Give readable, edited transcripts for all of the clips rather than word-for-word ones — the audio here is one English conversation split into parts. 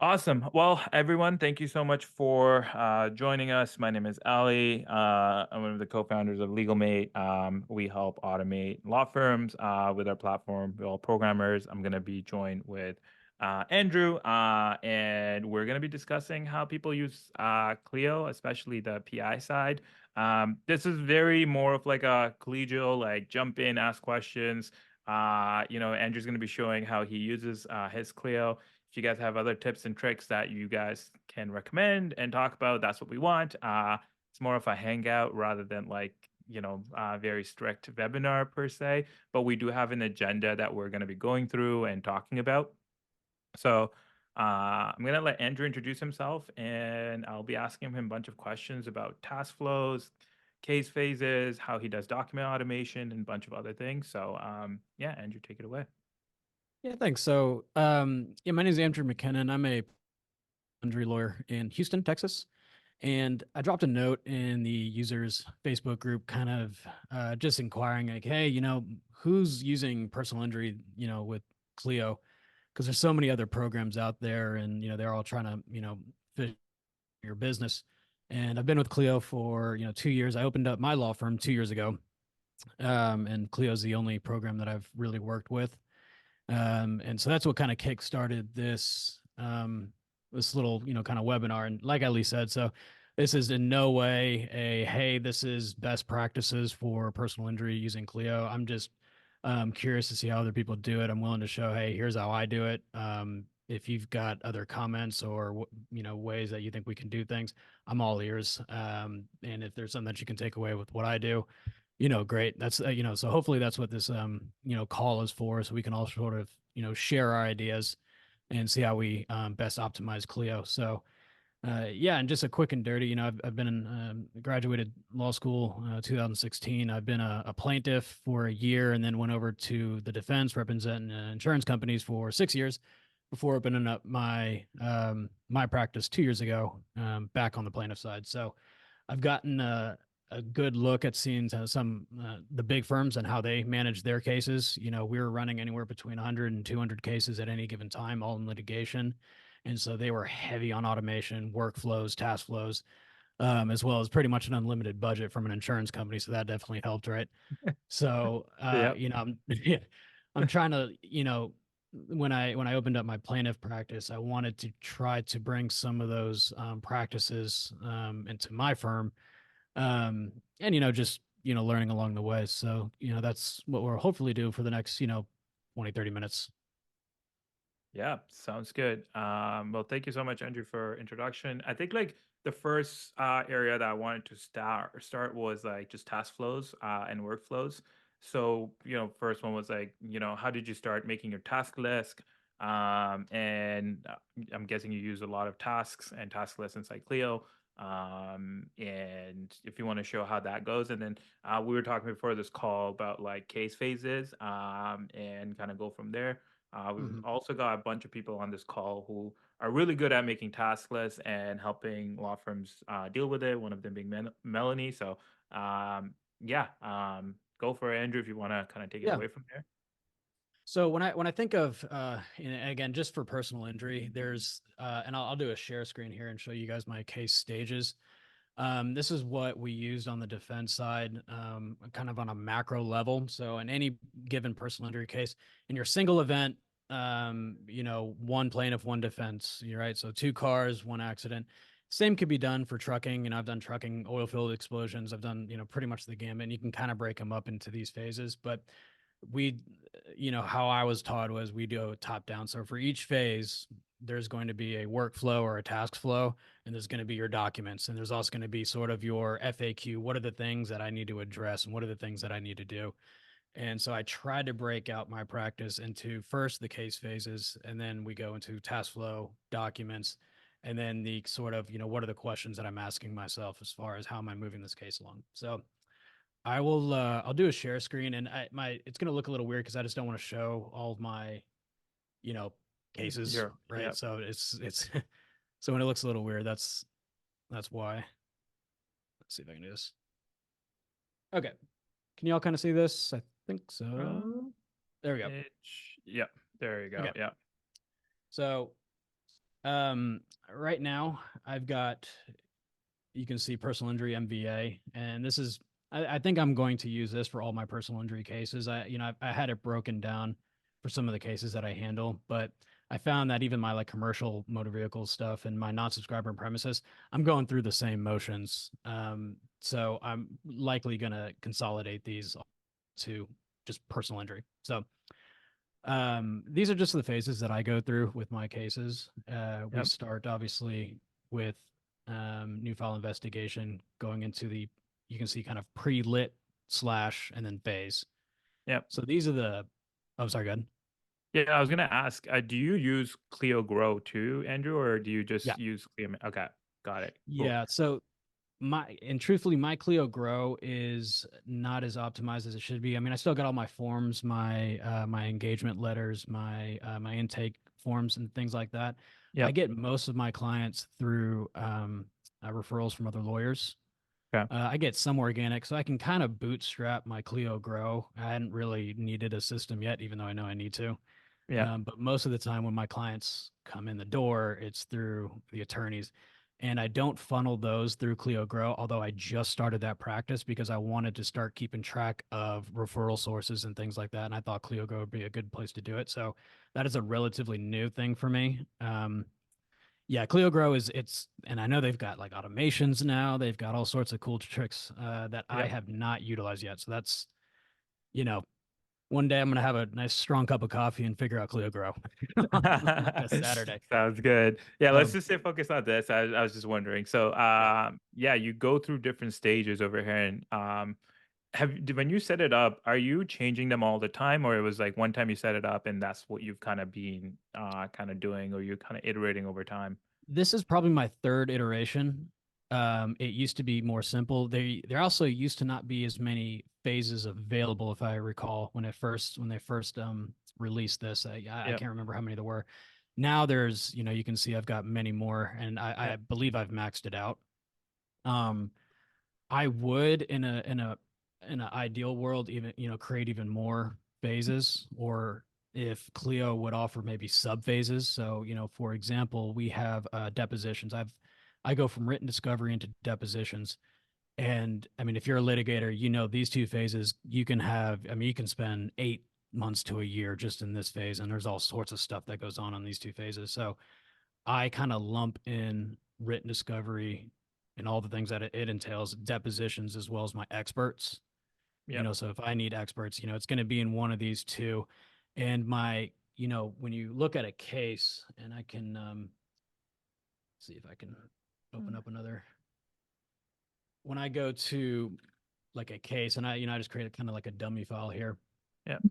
Awesome. Well, everyone, thank you so much for joining us. My name is Ali. I'm one of the co-founders of LegalMate. We help automate law firms with our platform. We're all programmers. I'm going to be joined with Andrew, and we're going to be discussing how people use Clio, especially the PI side. This is very more of like a collegial, like jump in, ask questions. Andrew's going to be showing how he uses his Clio. If you guys have other tips and tricks that you guys can recommend and talk about, that's what we want. It's more of a hangout rather than like, very strict webinar per se, but we do have an agenda that we're going to be going through and talking about. So I'm going to let Andrew introduce himself, and I'll be asking him a bunch of questions about task flows, case phases, how he does document automation, and a bunch of other things. So yeah, Andrew, take it away. Yeah, thanks. So, yeah, my name is Andrew McKennon. I'm a injury lawyer in Houston, Texas. And I dropped a note in the users Facebook group, kind of just inquiring, like, hey, who's using personal injury, with Clio? Because there's so many other programs out there, and they're all trying to, fit your business. And I've been with Clio for 2 years. I opened up my law firm 2 years ago, and Clio is the only program that I've really worked with. And so that's what kind of kick-started this little, kind of webinar. And like Ali said, so this is in no way hey, this is best practices for personal injury using Clio. I'm just curious to see how other people do it. I'm willing to show, hey, here's how I do it. If you've got other comments or ways that you think we can do things, I'm all ears. And if there's something that you can take away with what I do, great. That's, so hopefully that's what this, call is for. So we can all sort of, share our ideas and see how we best optimize Clio. So, yeah, and just a quick and dirty, I've been in, graduated law school, 2016. I've been a plaintiff for a year and then went over to the defense representing insurance companies for 6 years before opening up my practice 2 years ago, back on the plaintiff side. So I've gotten a good look at seeing some the big firms and how they manage their cases. We were running anywhere between 100 and 200 cases at any given time, all in litigation. And so they were heavy on automation, workflows, task flows, as well as pretty much an unlimited budget from an insurance company. So that definitely helped, right? So, Yeah. yeah, I'm trying to, when I opened up my plaintiff practice, I wanted to try to bring some of those practices into my firm, and just learning along the way. So that's what we'll hopefully do for the next 20-30 minutes. Yeah, sounds good. Well, thank you so much, Andrew, for introduction. I think like the first area that I wanted to start was like just task flows and workflows. So, first one was like, how did you start making your task list? And I'm guessing you use a lot of tasks and task lists inside Clio. And if you want to show how that goes, and then we were talking before this call about like case phases, and kind of go from there. We've Mhm. also got a bunch of people on this call who are really good at making task lists and helping law firms deal with it. One of them being Melanie. So, yeah, go for it, Andrew, if you want to kind of take it Yeah. away from there. So when I think of and again, just for personal injury, there's and I'll do a share screen here and show you guys my case stages. This is what we used on the defense side, kind of on a macro level. So in any given personal injury case, in your single event, one plaintiff, one defense, you're right. So two cars, one accident. Same could be done for trucking. I've done trucking, oil field explosions. I've done, pretty much the gamut. And you can kind of break them up into these phases. But we, how I was taught was we do top down. So for each phase, there's going to be a workflow or a task flow, and there's going to be your documents, and there's also going to be sort of your FAQ. What are the things that I need to address, and what are the things that I need to do? And so I tried to break out my practice into first the case phases, and then we go into task flow, documents, and then the sort of, what are the questions that I'm asking myself as far as how am I moving this case along? So I'll do a share screen, and it's going to look a little weird because I just don't want to show all of my, you know, cases, Sure. right? Yeah. So it's so when it looks a little weird, that's why. Let's see if I can do this. Okay. Can y'all kind of see this? I think Uh, so. There we go. it, yeah. There you go. Okay. Yeah. So Um, right now I've got, you can see personal injury MVA, and this is, I think I'm going to use this for all my personal injury cases. I had it broken down for some of the cases that I handle, but I found that even my like commercial motor vehicle stuff and my non-subscriber and premises, I'm going through the same motions. So I'm likely going to consolidate these to just personal injury. So these are just the phases that I go through with my cases. We Yep. start obviously with new file investigation, going into the, you can see kind of pre-lit slash and then phase. Yep. So these are the, oh, sorry, good. Yeah, I was gonna ask, do you use Clio Grow too, Andrew, or do you Yeah. just use Clio? Okay, got it. Cool. Yeah. So and truthfully, my Clio Grow is not as optimized as it should be. I mean, I still got all my forms, my engagement letters, my intake forms and things like that. I Yep. get most of my clients through referrals from other lawyers. Okay. I get some organic, so I can kind of bootstrap my Clio Grow. I hadn't really needed a system yet, even though I know I need to. Yep. But most of the time when my clients come in the door, it's through the attorneys. And I don't funnel those through Clio Grow, although I just started that practice because I wanted to start keeping track of referral sources and things like that. And I thought Clio Grow would be a good place to do it. So that is a relatively new thing for me. Yeah, Clio Grow and I know they've got like automations now. They've got all sorts of cool tricks that I Yep. have not utilized yet. So that's, you know, one day I'm gonna have a nice strong cup of coffee and figure out Clio Grow on like a Saturday. Sounds good. Yeah, let's So just stay focused on this. I was just wondering. So, yeah, yeah, you go through different stages over here, and when you set it up, are you changing them all the time, or it was like one time you set it up and that's what you've kind of been kind of doing, or you're kind of iterating over time? this is probably my third iteration. It used to be more simple. There also used to not be as many phases available, if I recall, when they first released this. I Yep. can't remember how many there were. Now there's, you can see I've got many more, and I Yep. believe I've maxed it out. Um, I would in an ideal world even create even more phases, or if Clio would offer maybe sub phases. So for example, we have depositions. I go from written discovery into depositions, and I mean if you're a litigator, these two phases you can have. I mean you can spend 8 months to a year just in this phase, and there's all sorts of stuff that goes on these two phases. So I kind of lump in written discovery and all the things that it entails, depositions as well as my experts. Yep. So if I need experts, it's going to be in one of these two. And when you look at a case, and I can see if I can open up another. When I go to like a case, and I just create kind of like a dummy file here Yep.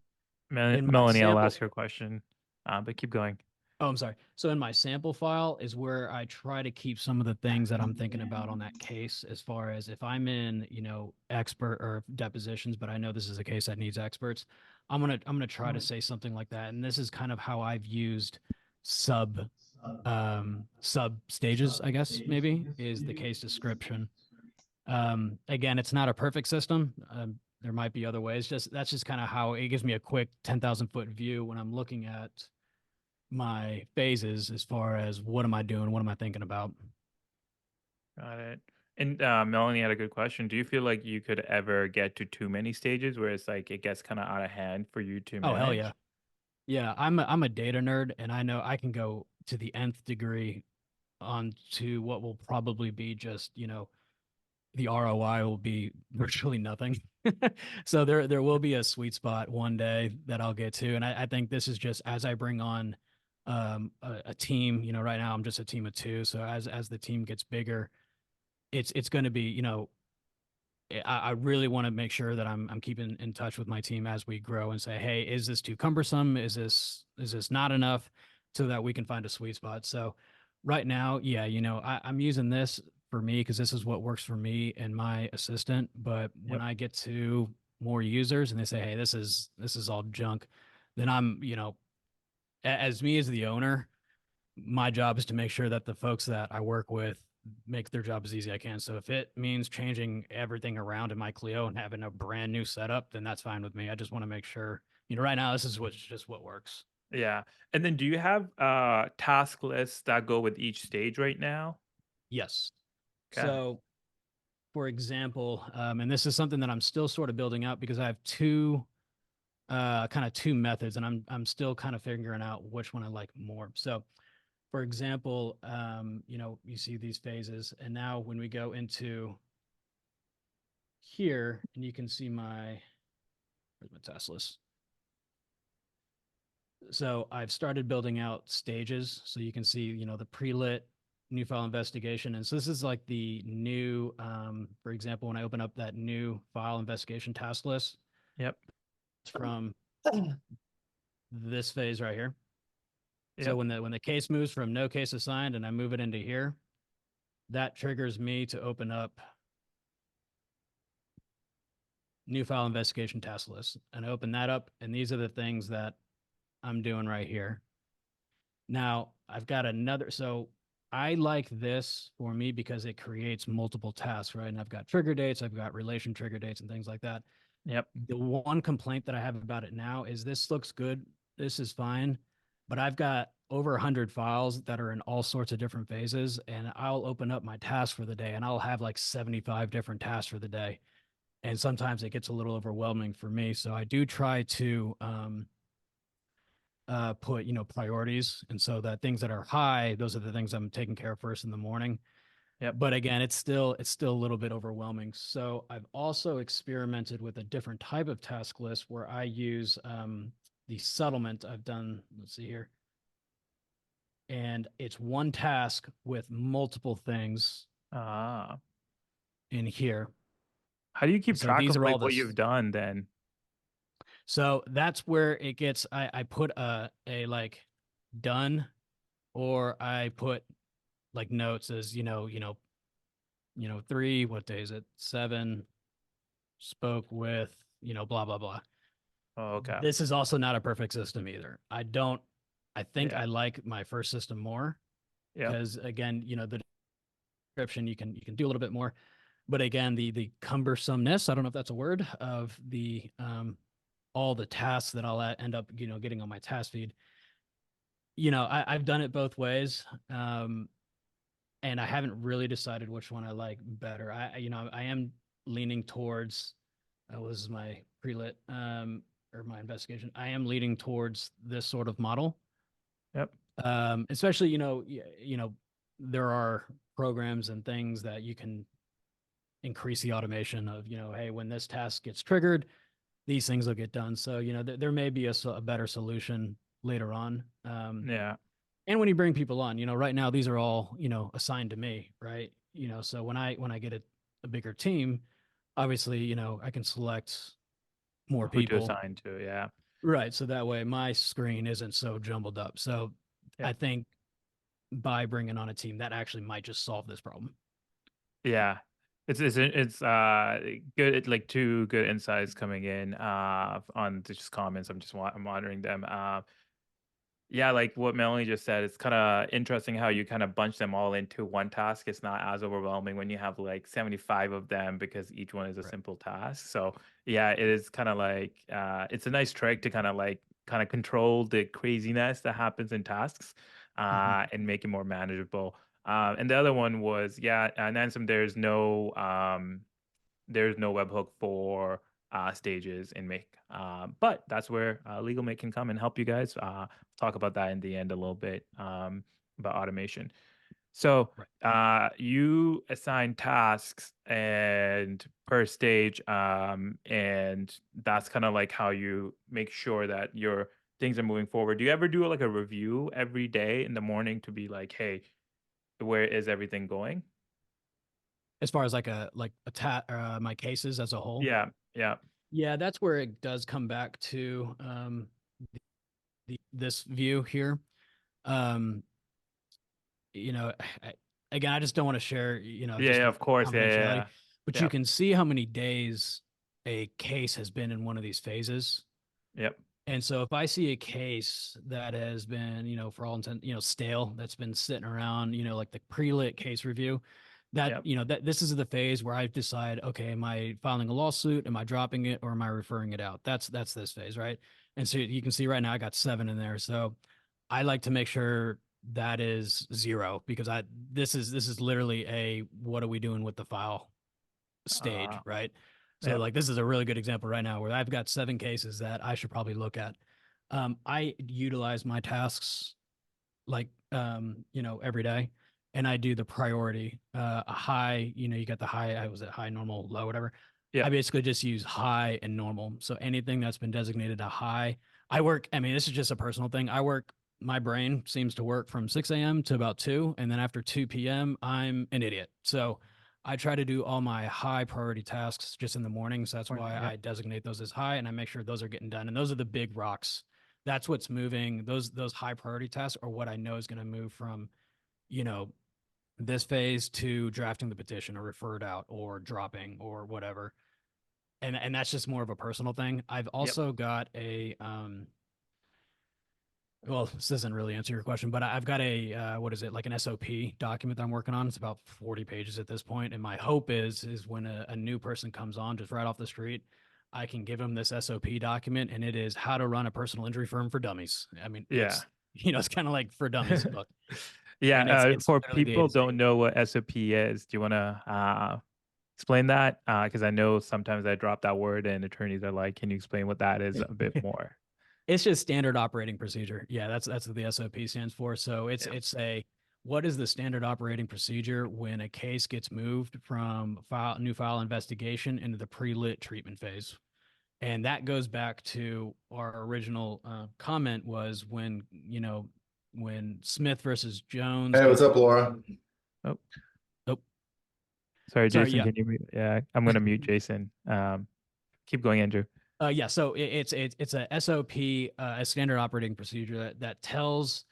in my Melanie, I'll sample. ask her question, but keep going. Oh, I'm sorry. So in my sample file is where I try to keep some of the things that I'm thinking about on that case, as far as if I'm in, expert or depositions, but I know this is a case that needs experts. I'm gonna try to say something like that. And this is kind of how I've used sub sub stages, I guess maybe, is the case description. Again, it's not a perfect system. There might be other ways. Just that's just kind of how it gives me a quick 10,000 foot view when I'm looking at my phases, as far as what am I doing, what am I thinking about. Got it. And Melanie had a good question. Do you feel like you could ever get to too many stages where it's like it gets kind of out of hand for you to Oh hell yeah. manage? Yeah, I'm a data nerd, and I know I can go to the nth degree on to what will probably be just the ROI will be virtually nothing. So there will be a sweet spot one day that I'll get to, and I think this is just as I bring on a team. Right now I'm just a team of two, so as the team gets bigger, it's going to be I really want to make sure that I'm keeping in touch with my team as we grow and say, hey, is this too cumbersome? Is this not enough, so that we can find a sweet spot. So right now, yeah, I'm using this for me because this is what works for me and my assistant. But when Yep. I get to more users and they say, hey, this is all junk, then as me as the owner, my job is to make sure that the folks that I work with make their job as easy as I can. So if it means changing everything around in my Clio and having a brand new setup, then that's fine with me. I just want to make sure, right now, this is just what works. Yeah. And then do you have task lists that go with each stage right now? Yes. Okay. So, for example, and this is something that I'm still sort of building out because I have two kind of two methods, and I'm still kind of figuring out which one I like more. So, for example, you see these phases, and now when we go into here, and you can see where's my task list? So I've started building out stages, so you can see, the pre-lit new file investigation, and so this is like the new, for example, when I open up that new file investigation task list, Yep. it's from this phase right here. So Yep. when the case moves from no case assigned and I move it into here, that triggers me to open up new file investigation task list. And I open that up, and these are the things that I'm doing right here. Now I've got another, so I like this for me because it creates multiple tasks, right? And I've got trigger dates, I've got relation trigger dates and things like that. Yep. The one complaint that I have about it now is this looks good. This is fine, but I've got over 100 files that are in all sorts of different phases, and I'll open up my task for the day and I'll have like 75 different tasks for the day. And sometimes it gets a little overwhelming for me. So I do try to put, priorities. And so that things that are high, those are the things I'm taking care of first in the morning. Yep. But again, it's still a little bit overwhelming. So I've also experimented with a different type of task list where I use the settlement. I've done, let's see here, and it's one task with multiple things Ah. in here. How do you keep So track these of are all like what you've this. done then? So that's where it gets. I put a like done, or I put like notes as three. What day is it? Seven. Spoke with blah blah blah. Oh, okay. This is also not a perfect system either. I think Yeah. I like my first system more Yep. because again, the description you can do a little bit more. But again, the cumbersomeness, I don't know if that's a word, of the all the tasks that I'll end up getting on my task feed. I've done it both ways. And I haven't really decided which one I like better. I am leaning towards this is my pre-lit or my investigation. I am leaning towards this sort of model. Yep. Especially, there are programs and things that you can increase the automation of, hey, when this task gets triggered, these things will get done. So, there may be a better solution later on. Yeah. And when you bring people on, right now these are all, assigned to me, right? So when I get a bigger team, obviously, I can select more Who to people. assign to? Yeah. Right. So that way my screen isn't so jumbled up. So I Yep. think by bringing on a team, that actually might just solve this problem. Yeah. It's good, like two good insights coming in on just comments. I'm monitoring them. Yeah, like what Melanie just said, it's kind of interesting how you kind of bunch them all into one task. It's not as overwhelming when you have like 75 of them because each one is a Right. simple task. So, yeah, it is kind of like it's a nice trick to kind of control the craziness that happens in tasks Mhm. and make it more manageable. And the other one was, yeah, and Ansem, there's no webhook for stages in Make. But that's where LegalMate can come and help you guys. Talk about that in the end a little bit about automation. So Right. you assign tasks and per stage, and that's kind of like how you make sure that your things are moving forward. Do you ever do like a review every day in the morning to be like, hey, where is everything going? As far as my cases as a whole. Yeah, yeah, Yeah, that's where it does come back to this view here. Um, you know, I, again, I just don't want to share, yeah, just yeah, for of course, yeah, yeah, confidentiality, yeah. but you Yep, can see how many days a case has been in one of these phases. yep, And so if I see a case that has been, for all intent, stale, that's been sitting around, like the pre-lit case review, that, yep, that this is the phase where I decide, okay, am I filing a lawsuit? Am I dropping it or am I referring it out? That's this phase, right? And so you can see right now I got 7 in there. So I like to make sure that is 0 because this is literally a what are we doing with the file stage, Uh, right? So yep. like this is a really good example right now where I've got 7 cases that I should probably look at. I utilize my tasks like every day, and I do the priority a high. You got the high. I was at high, normal, low, whatever. I Yep. basically just use high and normal. So anything that's been designated a high, I work. I mean, this is just a personal thing. I work. My brain seems to work from 6 a.m. to about 2, and then after 2 p.m., I'm an idiot. So I try to do all my high priority tasks just in the morning. So that's why Yep. I designate those as high, and I make sure those are getting done. And those are the big rocks. That's what's moving. Those high priority tasks are what I know is going to move from, you know, this phase to drafting the petition or referred out or dropping or whatever. And that's just more of a personal thing. I've Yep. also got a well, this doesn't really answer your question, but I've got a what is it, like an SOP document that I'm working on. It's about 40 pages at this point, and my hope is when a new person comes on just right off the street, I can give them this SOP document, and it is how to run a personal injury firm for dummies. I mean, Yeah. it's kind of like for dummies book, Yeah. and it's For literally the A people to Z. don't know what SOP is, do you want to explain that? Because I know sometimes I drop that word and attorneys are like, "Can you explain what that is a bit more?" It's just standard operating procedure. Yeah, that's what the SOP stands for. So Yeah. it's a what is the standard operating procedure when a case gets moved from new file investigation into the pre-lit treatment phase? And that goes back to our original comment was when Smith versus Jones Hey, what's gets up, Laura? Oh, oh sorry, sorry, Jason. yeah. Can you mute? Yeah, I'm gonna mute Jason. Keep going, Andrew. Yeah, so it's a SOP, a standard operating procedure that tells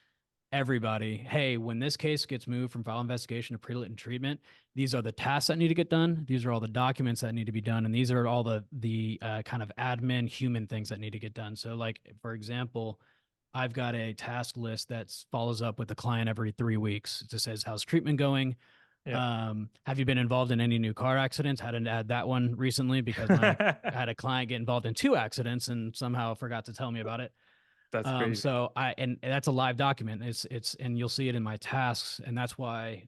everybody, hey, when this case gets moved from file investigation to pre-lit and treatment, these are the tasks that need to get done. These are all the documents that need to be done, and these are all the kind of admin human things that need to get done. So, like for example, I've got a task list that follows up with the client every 3 weeks. It just says, how's treatment going? Yep. Have you been involved in any new car accidents? Had to add that one recently because my I had a client get involved in 2 accidents and somehow forgot to tell me about it. That's crazy. So and that's a live document. It's and you'll see it in my tasks, and that's why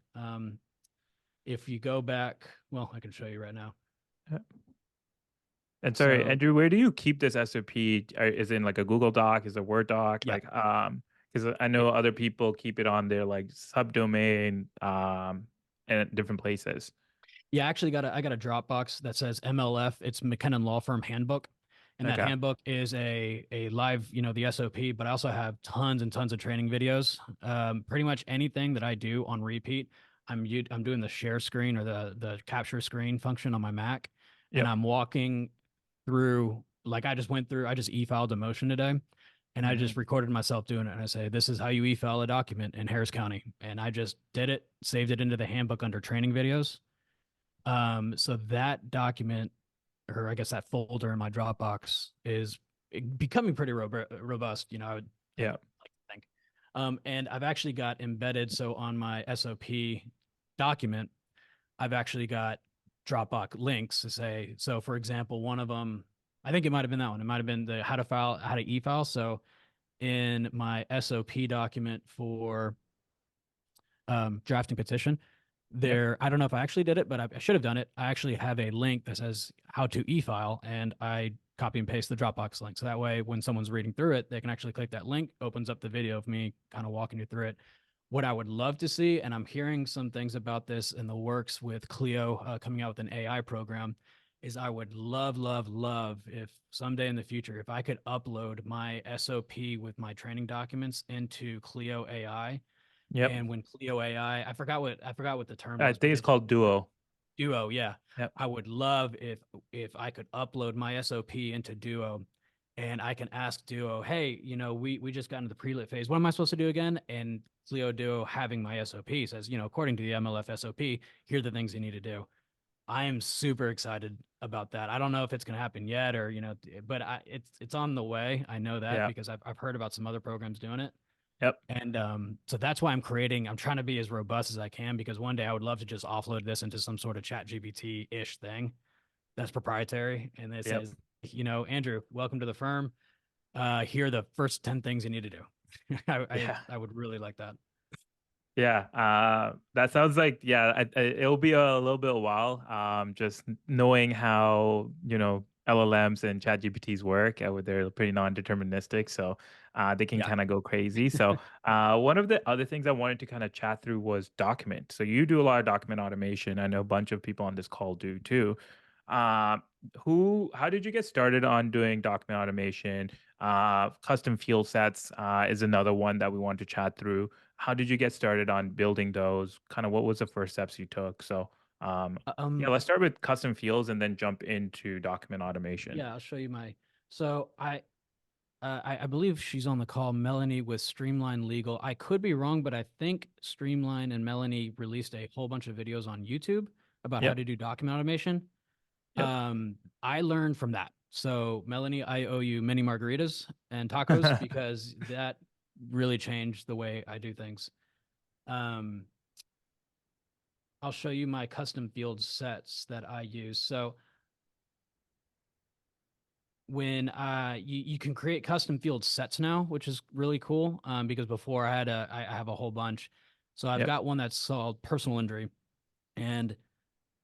if you go back, well, I can show you right now. Yep. And sorry, So Andrew, where do you keep this SOP? Is it in like a Google Doc? Is it a Word doc? yeah, Like, because I know other people keep it on their like subdomain, and different places. yeah, actually I got a Dropbox that says MLF. It's McKinnon Law Firm Handbook. And that Okay. handbook is a live, the SOP, but I also have tons and tons of training videos. Pretty much anything that I do on repeat, I'm doing the share screen or the capture screen function on my Mac, and Yep. I'm walking through like I just e-filed a motion today, and I Hmm. just recorded myself doing it, and I say this is how you e-file a document in Harris County, and I just did it, saved it into the handbook under training videos. So that document, or I guess that folder in my Dropbox, is becoming pretty robust. I would Yeah. like to think. And I've actually got embedded. So on my SOP document, I've actually got Dropbox links to say. So for example, one of them, I think it might have been that one. It might have been the how to e-file. So in my SOP document for drafting petition, Yep. I don't know if I actually did it, but I should have done it. I actually have a link that says how to e-file, and I copy and paste the Dropbox link. So that way, when someone's reading through it, they can actually click that link, opens up the video of me kind of walking you through it. What I would love to see, and I'm hearing some things about this in the works with Clio coming out with an AI program, is I would love, love, love if someday in the future, if I could upload my SOP with my training documents into Clio AI. Yep. And when Clio AI, I forgot what the term I was, but think it's it's called Duo. Duo. Yeah, Yep. I would love if I could upload my SOP into Duo, and I can ask Duo, hey, we just got into the pre-lit phase. What am I supposed to do again? And Clio Duo, having my SOP, says, according to the MLF SOP, here are the things you need to do. I am super excited about that. I don't know if it's going to happen yet, or but it's on the way. I know that Yeah. because I've heard about some other programs doing it. Yep. And so that's why I'm trying to be as robust as I can because one day I would love to just offload this into some sort of chat GPT-ish thing that's proprietary. And it Yep. says, Andrew, welcome to the firm. Here are the first 10 things you need to do. I, I Yeah. I would really like that. Yeah, that sounds like yeah, it'll be a little bit a while. Just knowing how LLMs and ChatGPTs work, they're pretty non-deterministic, so they can Yeah. kind of go crazy. So, one of the other things I wanted to kind of chat through was document. So you do a lot of document automation. I know a bunch of people on this call do too. Um, how did you get started on doing document automation? Custom field sets is another one that we want to chat through. How did you get started on building those? Kind of what was the first steps you took? So, um, yeah, Um, let's start with custom fields and then jump into document automation. yeah, I'll show you my. So I believe she's on the call, Melanie with Streamline Legal. I could be wrong, but I think Streamline and Melanie released a whole bunch of videos on YouTube about how Yep. to do document automation. Yep. I learned from that. So Melanie, I owe you many margaritas and tacos because that really changed the way I do things. Um, I'll show you my custom field sets that I use. So when you can create custom field sets now, which is really cool. Because before I have a whole bunch. So I've Yep. got one that's called personal injury, and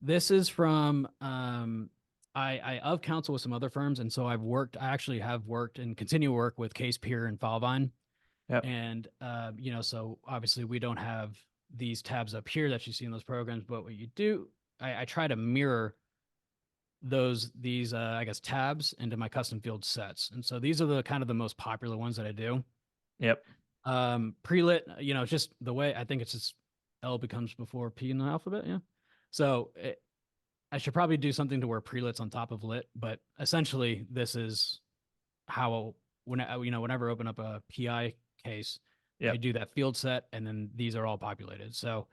this is from I of counsel with some other firms, and so I actually have worked and continue to work with Case Peer and Filevine, Yep. and so obviously we don't have these tabs up here that you see in those programs, but what you do, I try to mirror these I guess tabs into my custom field sets. And so these are the kind of the most popular ones that I do. Yep. Pre-lit, just the way I think it's just L becomes before P in the alphabet. Yeah. So I should probably do something to where pre-lit's on top of lit, but essentially this is how whenever I open up a PI case, I Yep. do that field set and then these are all populated. So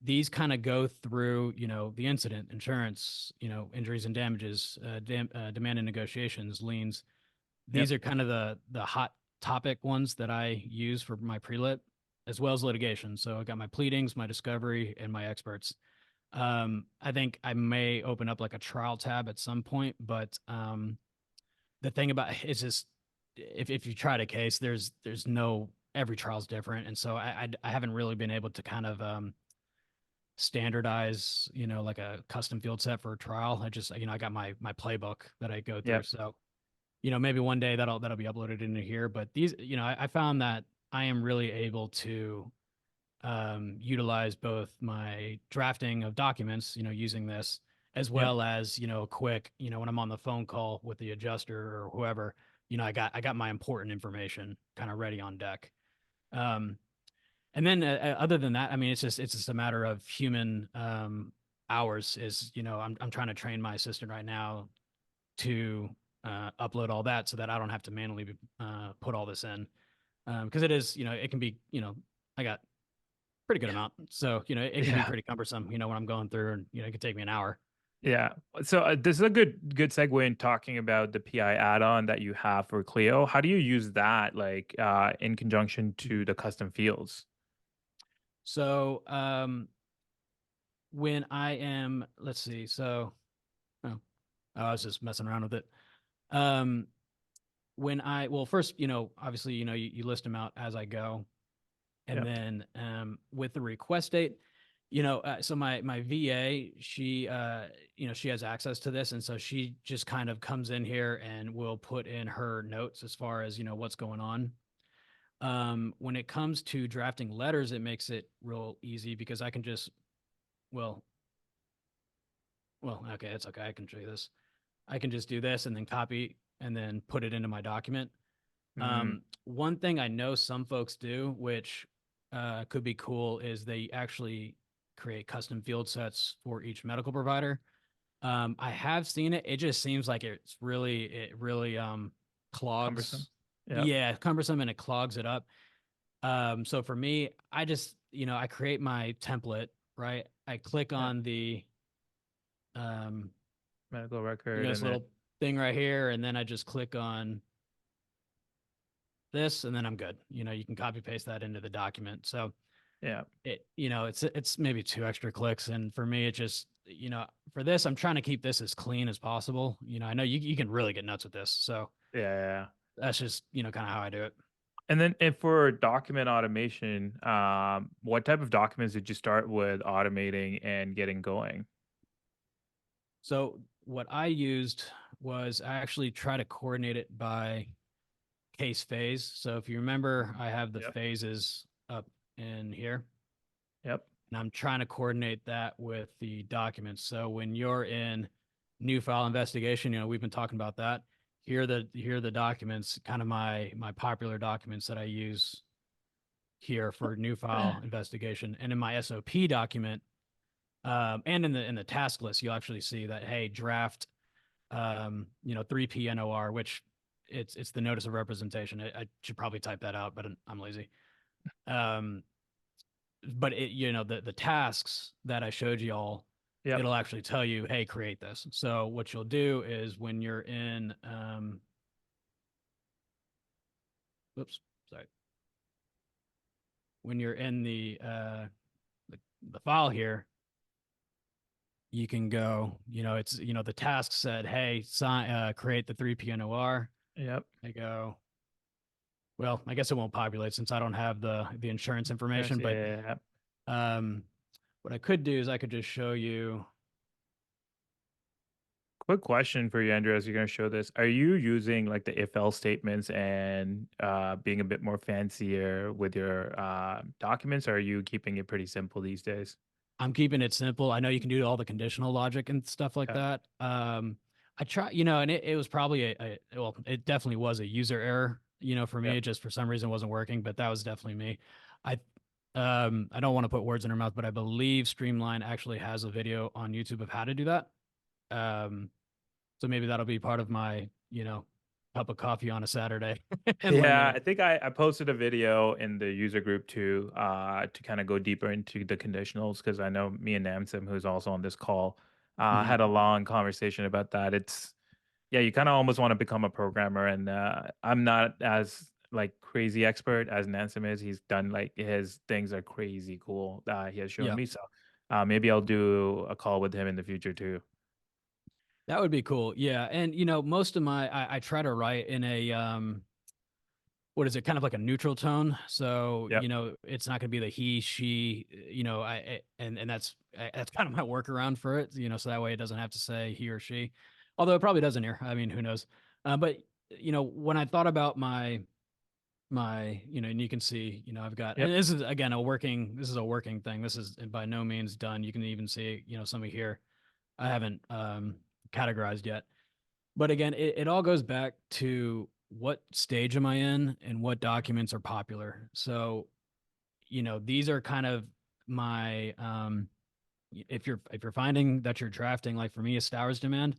these kind of go through, the incident, insurance, injuries and damages, demand and negotiations, liens. These Yep. are kind of the hot topic ones that I use for my pre-lit, as well as litigation. So I got my pleadings, my discovery, and my experts. I think I may open up like a trial tab at some point, but the thing about it's just if you try a case, there's no every trial's different, and so I haven't really been able to kind of standardize, like a custom field set for a trial. I just, I got my playbook that I go through. Yep. So, maybe one day that'll be uploaded into here. But these, I found that I am really able to utilize both my drafting of documents, using this, as Yep. well as, quick, when I'm on the phone call with the adjuster or whoever, I got my important information kind of ready on deck. Um, and then other than that, I mean, it's just a matter of human hours. Is I'm trying to train my assistant right now to upload all that so that I don't have to manually put all this in, because it is it can be I got pretty good amount, so it can be Yeah. pretty cumbersome when I'm going through, and it could take me an hour. Yeah. So this is a good segue in talking about the PI add-on that you have for Clio. How do you use that like in conjunction to the custom fields? So when I am, let's see, oh, I was just messing around with it. Um, when I well first obviously you list them out as I go, and Yep. then with the request date, so my VA, she she has access to this, and so she just kind of comes in here and will put in her notes as far as what's going on. When it comes to drafting letters, it makes it real easy because I can just well okay, it's okay, I can show you this. I can just do this and then copy and then put it into my document. Mm, One thing I know some folks do, which could be cool, is they actually create custom field sets for each medical provider. I have seen it. It just seems like it really cumbersome. clogs. Yep. Yeah, cumbersome, and it clogs it up. So for me, I just I create my template, right? I click Yep. on the um, Medical record this and then little thing right here, and then I just click on this, and then I'm good. You can copy paste that into the document. So yeah. it's maybe two extra clicks, and for me, it just for this, I'm trying to keep this as clean as possible. I know you can really get nuts with this. So Yeah. Yeah. that's just, kind of how I do it. And then if for document automation, what type of documents did you start with automating and getting going? So what I used was I actually try to coordinate it by case phase. So if you remember, I have the Yep. phases up in here, Yep. and I'm trying to coordinate that with the documents. So when you're in new file investigation, we've been talking about that. Here are the documents, kind of my popular documents that I use here for new file investigation. And in my SOP document, and in the task list, you'll actually see that, hey, draft 3P NOR, which it's the notice of representation. I should probably type that out, but I'm lazy. Um, but the tasks that I showed you all, Yep. it'll actually tell you, hey, create this. So what you'll do is when you're in, oops, sorry, when you're in the file here, you can go, it's, the task said, hey, create the 3P NOR. Yep. I go, well, I guess it won't populate since I don't have the insurance information, but Yeah. um, what I could do is I could just show you. Quick question for you, Andrew, as you're going to show this. Are you using like the if else statements and being a bit more fancier with your documents, or are you keeping it pretty simple these days? I'm keeping it simple. I know you can do all the conditional logic and stuff like Yeah. that. I try, and it was probably well, it definitely was a user error, for me. Yep. It just for some reason wasn't working, but that was definitely me. I I don't want to put words in her mouth, but I believe Streamline actually has a video on YouTube of how to do that. Um, so maybe that'll be part of my, cup of coffee on a Saturday and learning Yeah, it. I think I posted a video in the user group too, to kind of go deeper into the conditionals because I know me and Namsim, who's also on this call, Mhm. had a long conversation about that. It's yeah, you kind of almost want to become a programmer, and I'm not as like crazy expert as Namsim is. He's done like his things are crazy cool. He has shown Yeah. me, so maybe I'll do a call with him in the future too. That would be cool. Yeah. And most of I try to write in a what is it, kind of like a neutral tone. So, Yep. it's not gonna be the he, she, and that's kind of my workaround for it, so that way it doesn't have to say he or she. Although it probably does in here. I mean, who knows? But when I thought about my, and you can see, I've got, and Yep. this is again this is a working thing. This is by no means done. You can even see, some of here I haven't categorized yet. But again, it all goes back to what stage am I in and what documents are popular. So, these are kind of my if you're finding that you're drafting, like for me, a Stowers demand,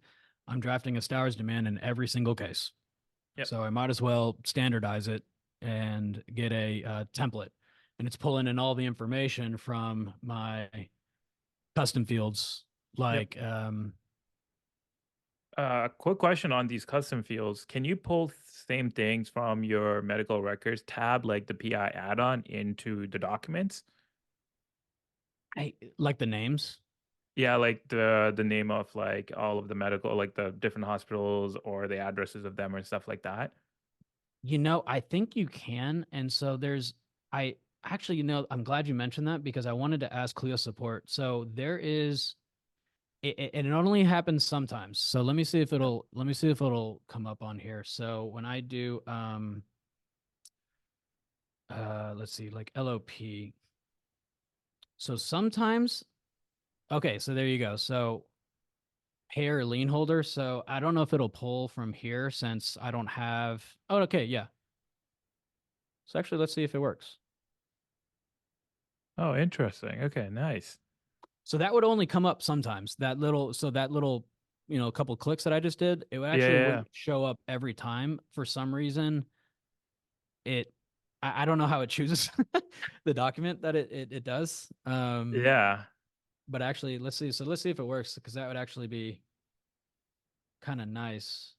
I'm drafting a Stowers demand in every single case. Yep. So I might as well standardize it and get a template. And it's pulling in all the information from my custom fields, Yep. like Quick question on these custom fields. Can you pull same things from your medical records tab, like the PI add-on, into the documents? like the names. Yeah, like the name of like all of the medical, like the different hospitals or the addresses of them or stuff like that. I think you can. And so I actually, I'm glad you mentioned that because I wanted to ask Clio support. So there is, and it only happens sometimes. So let me see if it'll come up on here. So when I do, let's see, like LOP. So sometimes, okay, so there you go. So payer lien holder. So I don't know if it'll pull from here since I don't have, oh, okay, yeah. So actually, let's see if it works. Oh, interesting. Okay, nice. So that would only come up sometimes. That little, couple clicks that I just did, it Yeah, actually yeah, wouldn't show up every time. For some reason, it, I don't know how it chooses the document that it does. yeah. But actually, let's see. So let's see if it works because that would actually be kind of nice.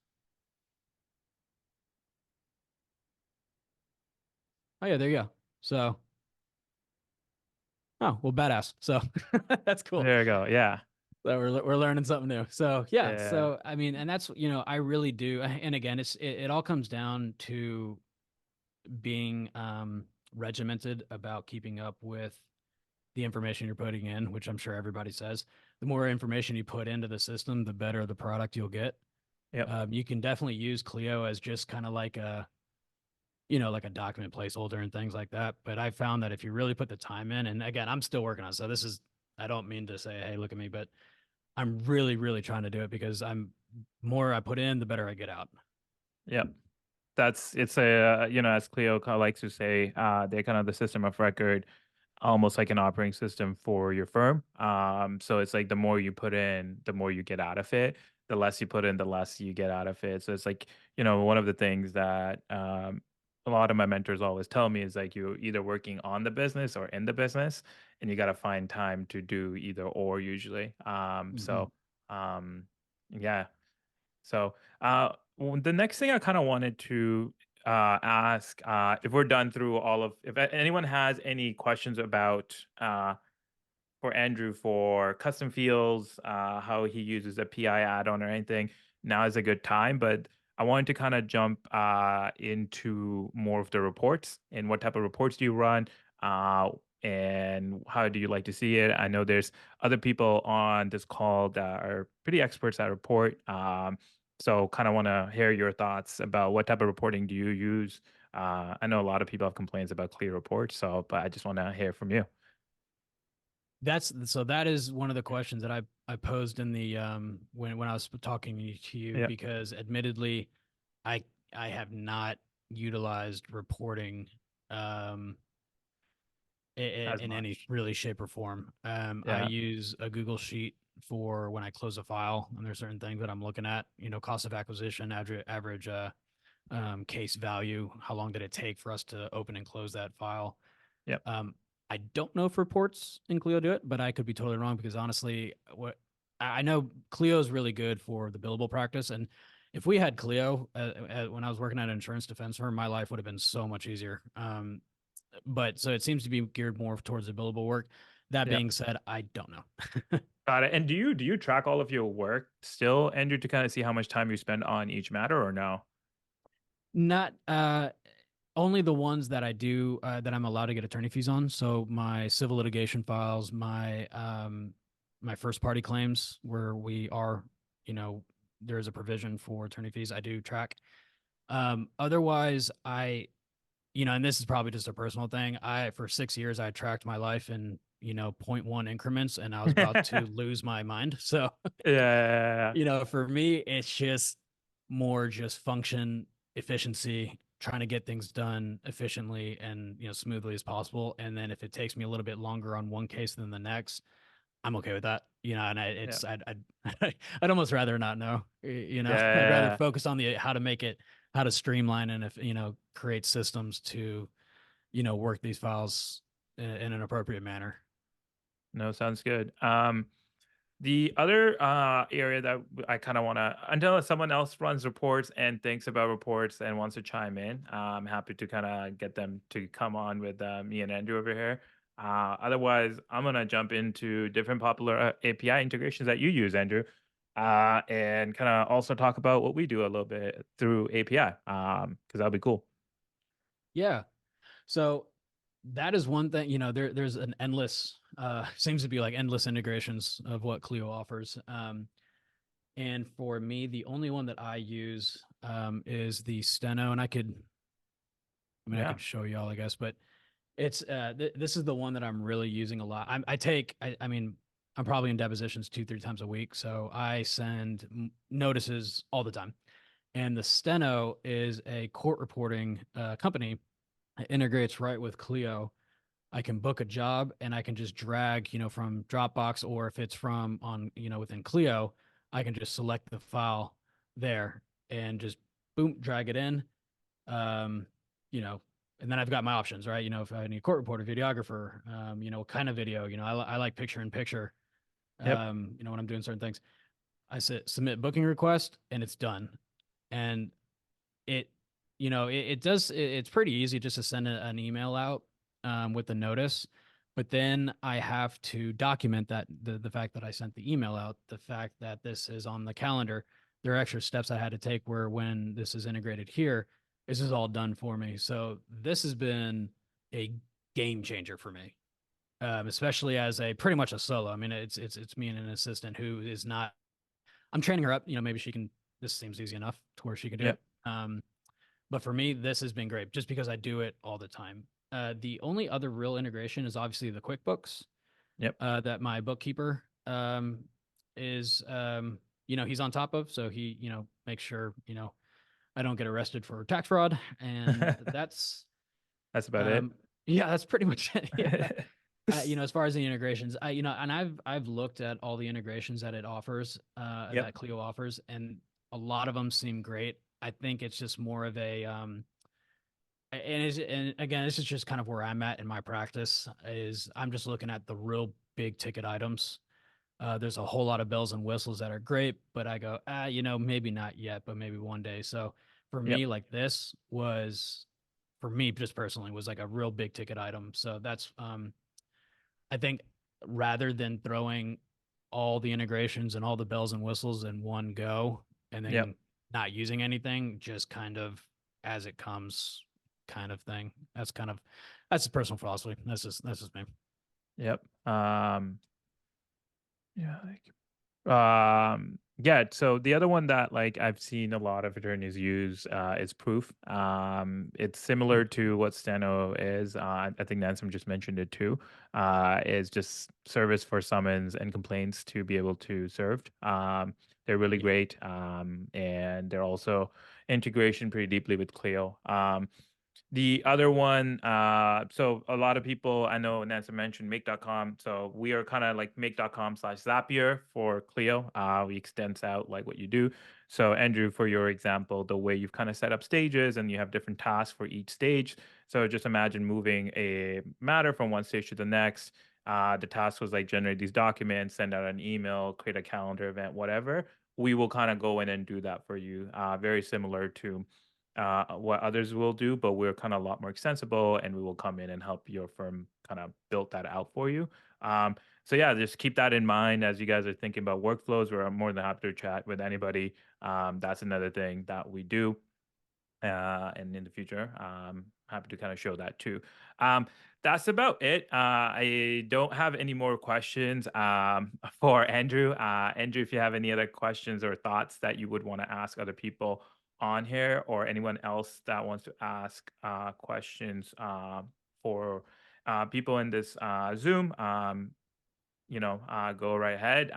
Oh yeah, there you go. So, oh well, badass. So that's cool. There you go. Yeah. So we're learning something new. So yeah, Yeah. so I mean, and that's I really do. And again, it all comes down to being regimented about keeping up with the information you're putting in, which I'm sure everybody says. The more information you put into the system, the better the product you'll get. Yep. You can definitely use Clio as just kind of like like a document placeholder and things like that. But I found that if you really put the time in, and again, I'm still working on it, so this is, I don't mean to say, hey, look at me, but I'm really, really trying to do it because I'm more I put in, the better I get out. Yep. It's a as Cleo likes to say, they're kind of the system of record, almost like an operating system for your firm. So it's like the more you put in, the more you get out of it. The less you put in, the less you get out of it. So it's like, one of the things that a lot of my mentors always tell me is like you're either working on the business or in the business, and you got to find time to do either or usually. Mm-hmm. Um, yeah. So the next thing I kind of wanted to ask, if we're done through all of, if anyone has any questions about for Andrew for custom fields, how he uses a PI add-on or anything, now is a good time. But I wanted to kind of jump into more of the reports and what type of reports do you run, and how do you like to see it? I know there's other people on this call that are pretty experts at report. So kind of want to hear your thoughts about what type of reporting do you use. I know a lot of people have complaints about clear reports, so but I just want to hear from you. That is one of the questions that I posed in the when I was talking to you, Yeah, because admittedly I I have not utilized reporting um as in any much. really shape or form. I Yeah. use a Google Sheet for when I close a file, and there's certain things that I'm looking at, cost of acquisition, average case value, how long did it take for us to open and close that file. Yep. Um, I don't know if reports in Clio do it, but I could be totally wrong because honestly, what I know Clio is really good for the billable practice. And if we had Clio when I was working at an insurance defense firm, my life would have been so much easier. But so it seems to be geared more towards the billable work. That Yep. being said, I don't know. Got it. And do you track all of your work still, Andrew, to kind of see how much time you spend on each matter or no? Not only the ones that I do that I'm allowed to get attorney fees on. So my civil litigation files, my first party claims where we are, you know, there's a provision for attorney fees. I do track. Otherwise, and this is probably just a personal thing. For 6 years I tracked my life in point one increments, and I was about to Yeah. lose my mind. So Yeah. for me, it's just more just function, efficiency, trying to get things done efficiently and smoothly as possible. And then if it takes me a little bit longer on one case than the next, I'm okay with that. And Yeah. I'd almost rather not know. I'd rather Yeah. focus on the how to make it, how to streamline, and if create systems to work these files in an appropriate manner. No, sounds good. The other area that I kind of want to, until someone else runs reports and thinks about reports and wants to chime in, I'm happy to kind of get them to come on with me and Andrew over here. Otherwise, I'm going to jump into different popular API integrations that you use, Andrew, and kind of also talk about what we do a little bit through API, because that'll be cool. Yeah. So that is one thing, there's an endless seems to be like endless integrations of what Clio offers. And for me, the only one that I use is the Steno, and I Yeah. could show y'all, I guess, but it's this is the one that I'm really using a lot. I mean, I'm probably in depositions 2-3 times a week, so I send notices all the time. And the Steno is a court reporting company. It integrates right with Clio. I can book a job and I can just drag, from Dropbox, or if it's from on, within Clio, I can just select the file there and just boom, drag it in. Um, you know, and then I've got my options, right? If I need a court reporter, videographer, what kind of video, I like picture in picture, Yep. when I'm doing certain things. I submit booking request and it's done. And it, it does, it's pretty easy just to send an email out with the notice. But then I have to document that the fact that I sent the email out, the fact that this is on the calendar. There are extra steps I had to take where when this is integrated here, this is all done for me. So this has been a game changer for me, especially as a pretty much a solo. I mean, it's me and an assistant who is not. I'm training her up. Maybe she can. This seems easy enough to where she could do Yep. it. But for me, this has been great just because I do it all the time. The only other real integration is obviously the QuickBooks Yep. that my bookkeeper is, he's on top of. So he, makes sure, I don't get arrested for tax fraud. And that's, That's about it. um, yeah, that's pretty much it. Yeah. As far as the integrations, and I've looked at all the integrations that it offers, Yep. that Clio offers, and a lot of them seem great. I think it's just more of a, and again, this is just kind of where I'm at in my practice. Is I'm just looking at the real big ticket items. There's a whole lot of bells and whistles that are great, but I go, maybe not yet, but maybe one day. So for Yep. me, like this was, for me just personally, was like a real big ticket item. So that's I think rather than throwing all the integrations and all the bells and whistles in one go and Yep. then not using anything, just kind of as it comes kind of thing. That's a personal philosophy. That's just me. Yep. Yeah. Yeah, so the other one that like I've seen a lot of attorneys use is proof. It's Mhm. similar to what Steno is. I think Nancy just mentioned it too. Is just service for summons and complaints to be able to served. They're really Yeah. great. And they're also integration pretty deeply with Clio. The other one, so a lot of people I know Nancy mentioned make.com. So we are kind of like make.com/Zapier for Clio. We extends out like what you do. So Andrew, for your example, the way you've kind of set up stages and you have different tasks for each stage. So just imagine moving a matter from one stage to the next. The task was like generate these documents, send out an email, create a calendar event, whatever. We will kind of go in and do that for you. Very similar to what others will do, but we're kind of a lot more extensible and we will come in and help your firm kind of build that out for you. So yeah, just keep that in mind as you guys are thinking about workflows. We're more than happy to chat with anybody. That's another thing that we do. And in the future, happy to kind of show that too. Um, that's about it. I don't have any more questions for Andrew. Andrew, if you have any other questions or thoughts that you would want to ask other people on here, or anyone else that wants to ask questions for people in this Zoom, go right ahead.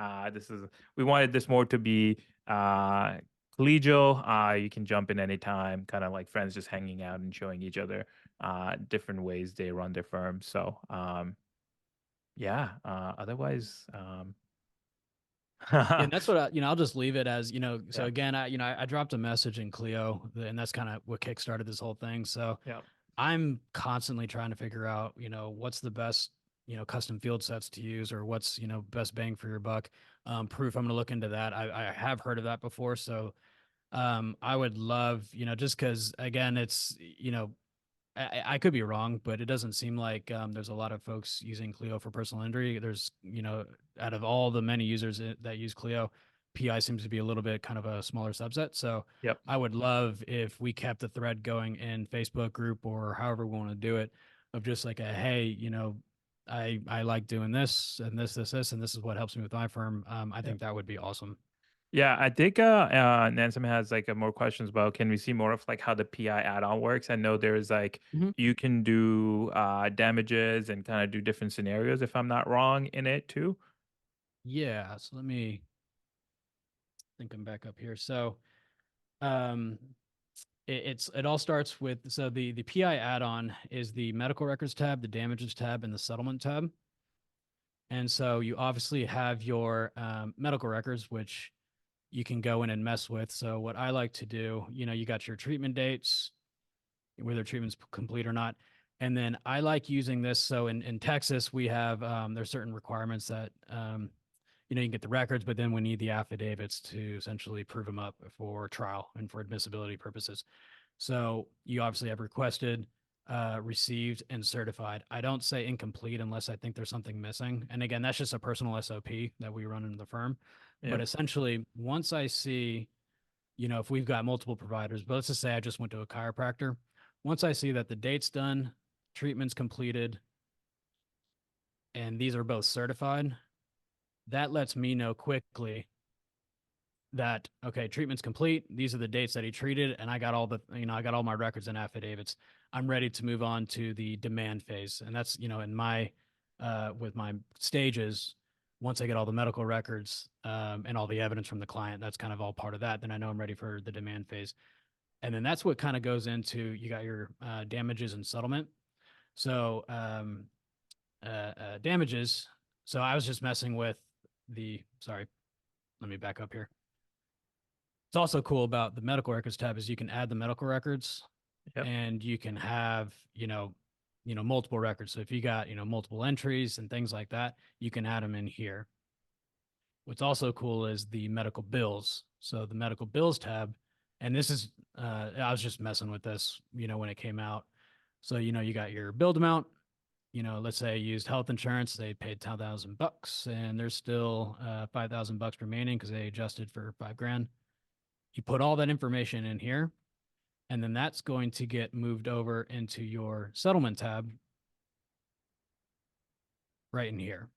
We wanted this more to be collegial. You can jump in anytime, kind of like friends just hanging out and showing each other different ways they run their firms. So yeah. Otherwise, Yeah, and that's what I'll just leave it as, so yeah, again, I dropped a message in Clio and that's kind of what kickstarted this whole thing. So yeah, I'm constantly trying to figure out, what's the best, custom field sets to use or what's, best bang for your buck. Proof, I'm going to look into that. I have heard of that before. So I would love, just because again, it's, I could be wrong, but it doesn't seem like there's a lot of folks using Clio for personal injury. There's, out of all the many users that use Clio, PI seems to be a little bit kind of a smaller subset. So yep, I would love if we kept the thread going in Facebook group or however we want to do it, of just like a hey, I like doing this and this, and this is what helps me with my firm. I yep. think that would be awesome. Yeah, I think Nansom has like more questions about can we see more of like how the PI add-on works? I know there's like Mhm. you can do damages and kind of do different scenarios if I'm not wrong in it too. Yeah. So let me think I'm back up here. So um it all starts with, so the PI add-on is the medical records tab, the damages tab, and the settlement tab. And so you obviously have your medical records, which you can go in and mess with. So what I like to do, you got your treatment dates, whether treatment's complete or not. And then I like using this. So in Texas, we have there's certain requirements that you can get the records, but then we need the affidavits to essentially prove them up for trial and for admissibility purposes. So you obviously have requested received and certified. I don't say incomplete unless I think there's something missing. And again, that's just a personal SOP that we run in the firm. But Yep. essentially, once I see, if we've got multiple providers, but let's just say I just went to a chiropractor. Once I see that the date's done, treatment's completed, and these are both certified, that lets me know quickly that, okay, treatment's complete. These are the dates that he treated, and I got all my records and affidavits. I'm ready to move on to the demand phase. And that's, in my with my stages, once I get all the medical records and all the evidence from the client, that's kind of all part of that. Then I know I'm ready for the demand phase. And then that's what kind of goes into, you got your damages and settlement. So damages. So I was just messing with sorry, let me back up here. It's also cool about the medical records tab is you can add the medical records Yep. and you can have, multiple records. So if you got, multiple entries and things like that, you can add them in here. What's also cool is the medical bills. So the medical bills tab, and this is, I was just messing with this, when it came out. So, you got your billed amount, let's say I used health insurance, they paid $10,000 and there's still $5,000 remaining because they adjusted for $5,000. You put all that information in here, and then that's going to get moved over into your settlement tab right in here.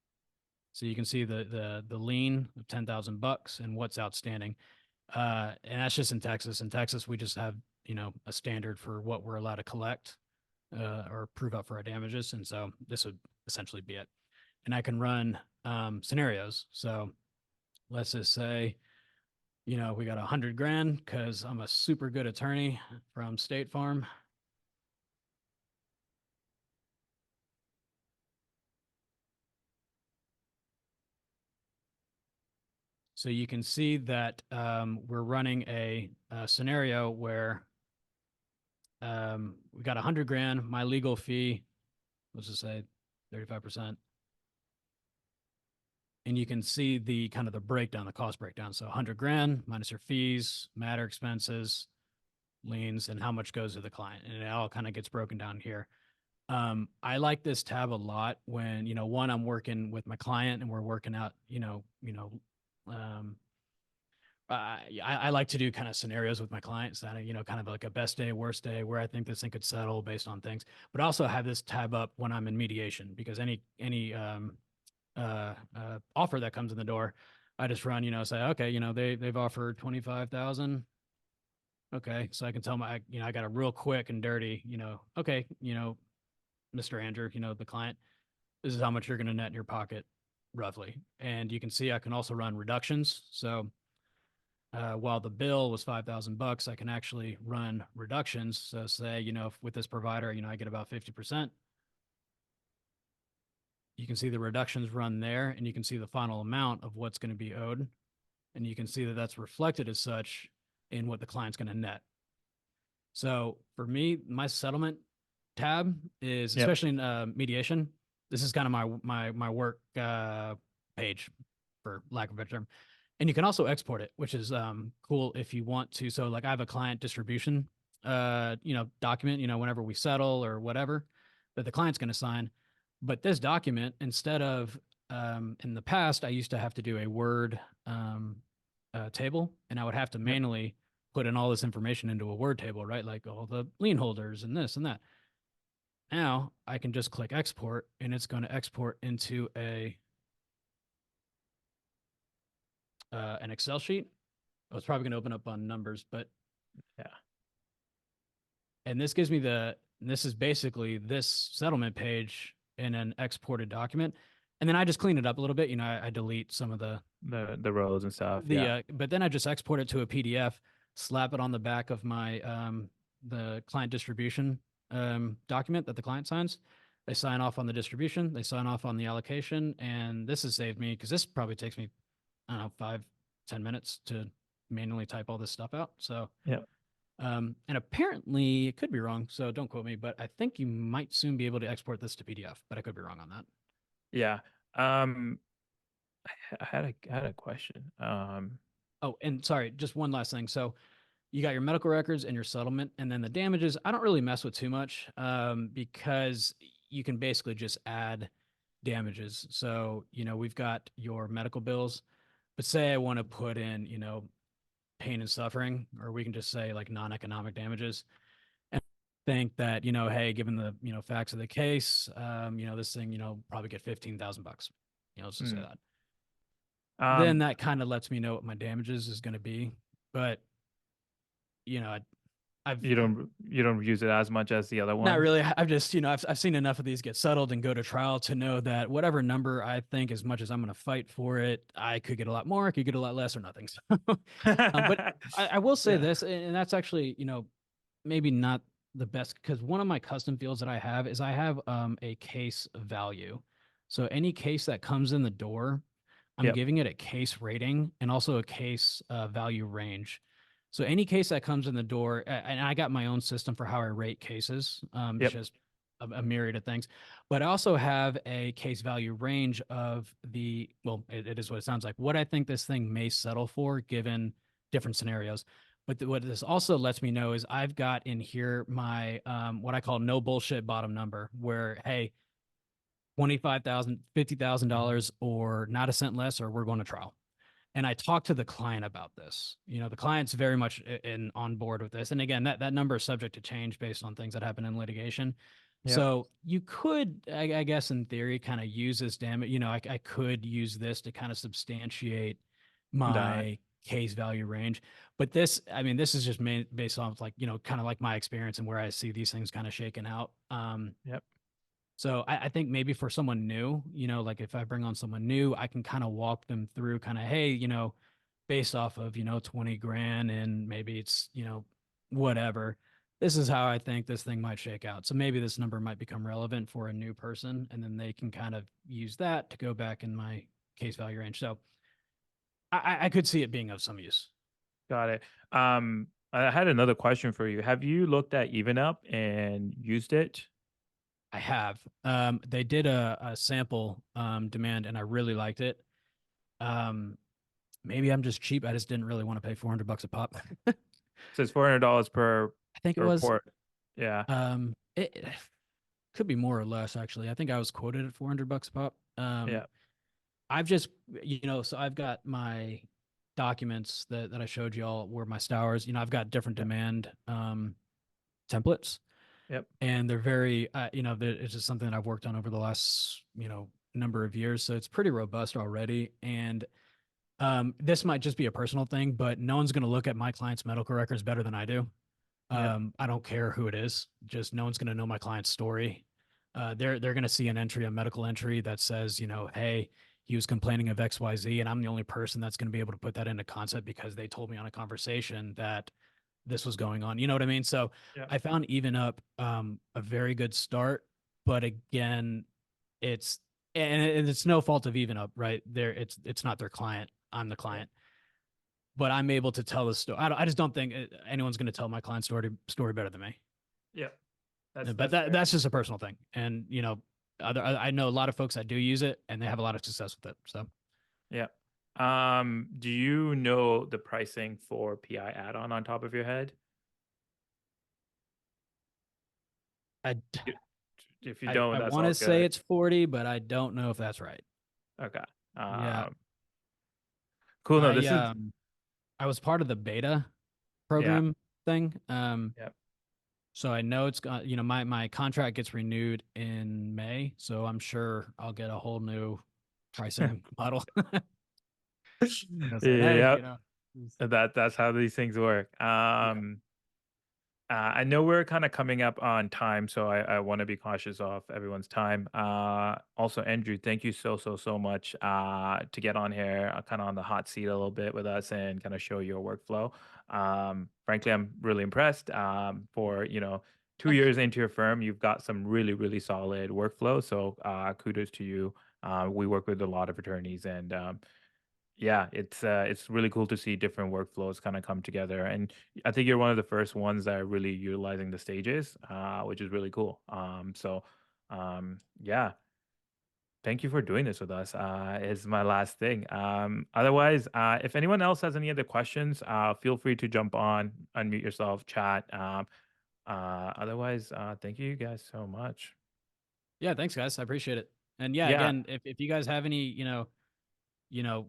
So you can see the lien of $10,000 and what's outstanding. And that's just in Texas. In Texas, we just have, a standard for what we're allowed to collect or prove up for our damages. And so this would essentially be it. And I can run scenarios. So let's just say, we got $100,000 because I'm a super good attorney from State Farm. So you can see that we're running a scenario where we got $100,000. My legal fee, let's just say 35%. And you can see the kind of the breakdown, the cost breakdown. So $100,000 minus your fees, matter expenses, liens, and how much goes to the client. And it all kind of gets broken down here. I like this tab a lot when, one, I'm working with my client and we're working out, I like to do kind of scenarios with my clients that, kind of like a best day, worst day, where I think this thing could settle based on things. But I also have this tab up when I'm in mediation because any offer that comes in the door, I just run, say, okay, they've offered 25,000. Okay, so I can tell I got a real quick and dirty, okay, Mr. Andrew, the client, this is how much you're going to net in your pocket roughly. And you can see I can also run reductions. So while the bill was $5,000, I can actually run reductions. So say, if with this provider, I get about 50%. You can see the reductions run there and you can see the final amount of what's going to be owed. And you can see that that's reflected as such in what the client's going to net. So for me, my settlement tab is, Yep. especially in mediation, this is kind of my work page, for lack of a better term. And you can also export it, which is cool if you want to. So like I have a client distribution document, whenever we settle or whatever that the client's going to sign. But this document, instead of in the past, I used to have to do a Word table, and I would have to Yep. manually put in all this information into a Word table, right? Like all the lien holders and this and that. Now I can just click export, and it's going to export into an Excel sheet. I was probably going to open up on numbers, but Yeah. and this gives me this is basically this settlement page in an exported document. And then I just clean it up a little bit. I delete some of The rows and stuff. Yeah. but then I just export it to a PDF, slap it on the back of my the client distribution document that the client signs. They sign off on the distribution, they sign off on the allocation, and this has saved me because this probably takes me, I don't know, 5-10 minutes to manually type all this stuff out. So Yeah. and apparently it could be wrong, so don't quote me, but I think you might soon be able to export this to PDF, but I could be wrong on that. Yeah. I had a question. Oh, and sorry, just one last thing. So you got your medical records and your settlement, and then the damages. I don't really mess with too much because you can basically just add damages. So, we've got your medical bills, but say I want to put in, pain and suffering, or we can just say like non-economic damages. And think that, hey, given the, facts of the case, this thing, probably get 15,000 bucks. Let's just say Hmm. that. Then Um, that kind of lets me know what my damages is going to be. But, you know, I've you don't use it as much as the other not ones. really. I've just, I've seen enough of these get settled and go to trial to know that whatever number I think, as much as I'm going to fight for it, I could get a lot more, I could get a lot less, or nothing. But I will say Yeah. this, and that's actually, maybe not the best, because one of my custom fields that I have is I have a case value. So any case that comes in the door, I'm Yep. giving it a case rating and also a case value range. So any case that comes in the door, and I got my own system for how I rate cases. It's Yep. just a myriad of things, but I also have a case value range of well, it is what it sounds like. What I think this thing may settle for given different scenarios. But what this also lets me know is I've got in here my what I call no bullshit bottom number, where hey, 25,000, $50,000, or not a cent less, or we're going to trial. And I talked to the client about this. The client's very much in on board with this. And again, that number is subject to change based on things that happen in litigation. Yep. So you could, I guess, in theory, kind of use this damage. I could use this to kind of substantiate That. my case value range. But this, I mean, this is just based off like, kind of like my experience and where I see these things kind of shaking out. Yep. So I think maybe for someone new, like if I bring on someone new, I can kind of walk them through kind of, hey, based off of, 20 grand and maybe it's, whatever. This is how I think this thing might shake out. So maybe this number might become relevant for a new person, and then they can kind of use that to go back in my case value range. So I could see it being of some use. Got it. I had another question for you. Have you looked at Even Up and used it? I have. They did a sample demand, and I really liked it. Um, Maybe I'm just cheap. I just didn't really want to pay 400 bucks a pop. So it's $400 per I think it was. report. Yeah. It could be more or less actually. I think I was quoted at 400 bucks a pop. Yeah. I've just, so I've got my documents that I showed y'all were my stowers. I've got different Yep. demand templates, Yep. and they're very, it's just something that I've worked on over the last, number of years. So it's pretty robust already. And this might just be a personal thing, but no one's going to look at my client's medical records better than I do. Yep. I don't care who it is. Just no one's going to know my client's story. They're going to see an entry, a medical entry that says, hey, he was complaining of XYZ, and I'm the only person that's going to be able to put that into concept because they told me on a conversation that this was going on. You know what I mean? So Yep. I found Even Up a very good start, but again, it's and it's no fault of Even Up, right? It's not their client. I'm the Yep. client, but I'm able to tell the story. I just don't think anyone's going to tell my client's story better than me. Yep. That's But that's fair. that's just a personal thing, and I know a lot of folks that do use it, and they have a lot of success with it. So Yeah. Do you know the pricing for PI add-on top of your head? I Y- If you I, don't, I that's want all to say good. it's 40, but I don't know if that's right. Okay. Yeah, Cool. No, I this is um I was part of the beta yeah. program thing. Yep. So I know it's got, my contract gets renewed in May, so I'm sure I'll get a whole new pricing model. Saying, hey, Yeah. it's- That's how these things work. yeah. I know we're kind of coming up on time, so I want to be cautious of everyone's time. Also, Andrew, thank you so much to get on here, kind of on the hot seat a little bit with us and kind of show your workflow. Frankly, I'm really impressed. For 2 years into your firm, you've got some really solid workflow. So kudos to you. We work with a lot of attorneys, and yeah, it's really cool to see different workflows kind of come together, and I think you're one of the first ones that are really utilizing the stages, which is really cool. So, yeah, thank you for doing this with us. Is my last thing. Otherwise, if anyone else has any other questions, feel free to jump on, unmute yourself, chat. Otherwise, thank you guys so much. Yeah, thanks guys. I appreciate it. And yeah, Yeah. again, if you guys have any, you know,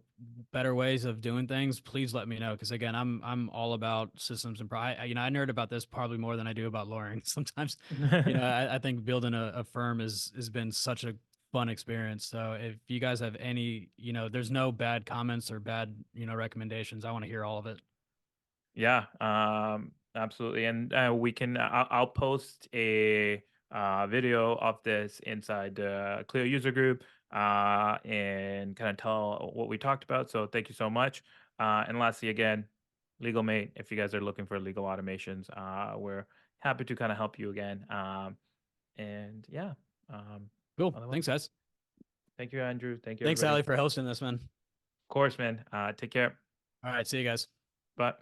better ways of doing things, please let me know. Cause again, I'm all about systems and I nerd about this probably more than I do about lawyering. Sometimes, I think building a firm has been such a fun experience. So if you guys have any, there's no bad comments or bad, recommendations. I want to hear all of it. Yeah, absolutely. And we can, I'll post a video of this inside the Clio User Group and kind of tell what we talked about. So thank you so much. And lastly, again, LegalMate, if you guys are looking for legal automations, we're happy to kind of help you again. And yeah, um, Cool. otherwise, Thanks guys. thank you, Andrew. Thank you, Thanks, everybody. Ali, Of for hosting this, man. course, man. Take care. All right. See you guys. Bye.